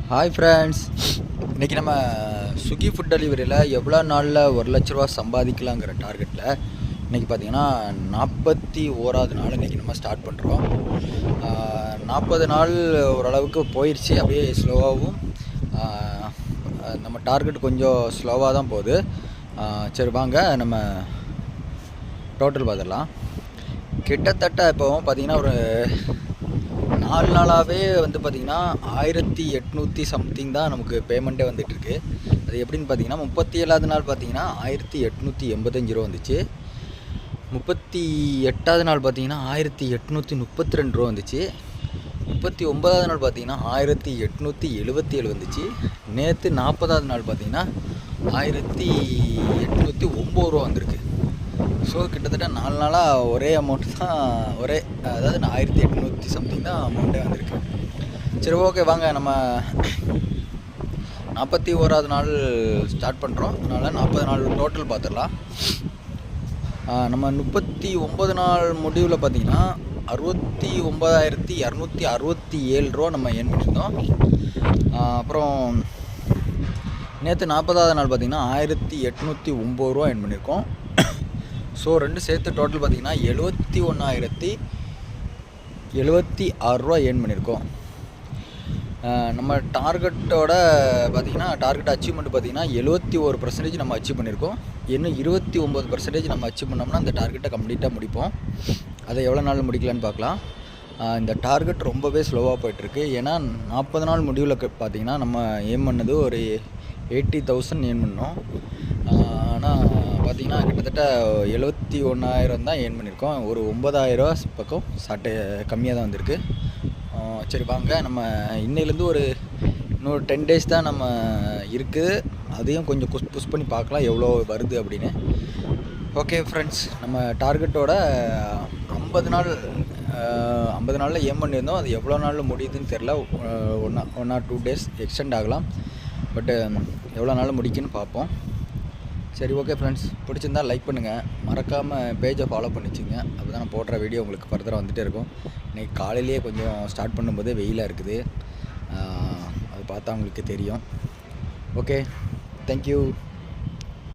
Hi friends, இன்றைக்கி நம்ம Swiggy food டெலிவரியில் எவ்வளோ நாளில் 1,00,000 சம்பாதிக்கலாங்கிற டார்கெட்டில் இன்றைக்கி பார்த்திங்கன்னா 41வது நாள் இன்றைக்கி நம்ம ஸ்டார்ட் பண்ணுறோம். 40 நாள் ஓரளவுக்கு போயிடுச்சு. அப்படியே ஸ்லோவாகவும் நம்ம டார்கெட் கொஞ்சம் ஸ்லோவாக தான் போகுது. சரி வாங்க நம்ம டோட்டல் பார்த்துடலாம். கிட்டத்தட்ட இப்போ பார்த்திங்கன்னா ஒரு 4 நாளாகவே வந்து பார்த்திங்கன்னா 1800 சம்திங் தான் நமக்கு பேமெண்ட்டே வந்துட்டுருக்கு. அது எப்படின்னு பார்த்தீங்கன்னா 37வது நாள் பார்த்திங்கன்னா 1885 ரூபா வந்துச்சு. 38வது நாள் பார்த்திங்கன்னா 1832 ரூபா வந்துச்சு. 39வது நாள் பார்த்திங்கன்னா 1877 வந்துச்சு. நேற்று 40வது நாள் பார்த்திங்கன்னா 1809 ரூபா வந்திருக்கு. ஸோ கிட்டத்தட்ட 4 நாளாக ஒரே அமௌண்ட்டு தான், அதாவது 1800 சம்திங் தான் அமௌண்ட்டே வந்திருக்கு. சரி ஓகே வாங்க நம்ம 41வது நாள் ஸ்டார்ட் பண்ணுறோம். அதனால் 40 நாள் டோட்டல் பார்த்துடலாம். நம்ம 39 நாள் முடிவில் பார்த்திங்கன்னா 69,267 ரூபா நம்ம ஏர்ன் பண்ணியிருந்தோம். அப்புறம் நேற்று 40வது நாள் பார்த்திங்கன்னா 1809 ரூபா ஏர்ன் பண்ணியிருக்கோம். ஸோ ரெண்டு சேர்த்து டோட்டல் பார்த்திங்கன்னா 71,076 ரூபா ஏர்ன் பண்ணியிருக்கோம். நம்ம டார்கெட்டோட பார்த்திங்கன்னா டார்கெட் அச்சீவ்மெண்ட் பார்த்திங்கன்னா 71% நம்ம அச்சீவ் பண்ணியிருக்கோம். இன்னும் 29% நம்ம அச்சீவ் பண்ணோம்னா அந்த டார்கெட்டை கம்ப்ளீட்டாக முடிப்போம். அதை எவ்வளோ நாள் முடிக்கலான்னு பார்க்கலாம். இந்த டார்கெட் ரொம்பவே ஸ்லோவாக போயிட்டுருக்கு. ஏன்னா 40 நாள் முடிவில் பார்த்திங்கன்னா நம்ம ஏம் பண்ணது ஒரு 80,000 ஏர்ன் பண்ணோம். ஆனால் பார்த்திங்கன்னா கிட்டத்தட்ட 71,000 தான் ஏர்ன் பண்ணியிருக்கோம். ஒரு 9,000 ரூபா பக்கம் கம்மியாக தான் வந்திருக்கு. சரி வாங்க நம்ம இன்னையிலேருந்து ஒரு இன்னொரு 10 டேஸ் தான் நம்ம இருக்குது. அதையும் கொஞ்சம் புஷ் பண்ணி பார்க்கலாம் எவ்வளோ வருது அப்படின்னு. ஓகே ஃப்ரெண்ட்ஸ், நம்ம டார்கெட்டோட 50 நாளில் ஏம் பண்ணியிருந்தோம். அது எவ்வளோ நாளில் முடியுதுன்னு தெரில. 1 or 2 டேஸ் எக்ஸ்டெண்ட் ஆகலாம். பட்டு எவ்வளோ நாளில் முடிக்குன்னு பார்ப்போம். சரி ஓகே ஃப்ரெண்ட்ஸ், பிடிச்சிருந்தால் லைக் பண்ணுங்கள், மறக்காமல் பேஜை ஃபாலோ பண்ணிச்சுங்க. அப்போ தான் நான் போடுற வீடியோ உங்களுக்கு ஃபர்தராக வந்துகிட்டே இருக்கும். இன்றைக்கி காலையிலேயே கொஞ்சம் ஸ்டார்ட் பண்ணும்போது வெயிலாக இருக்குது. அது பார்த்தா உங்களுக்கு தெரியும். Okay, thank you.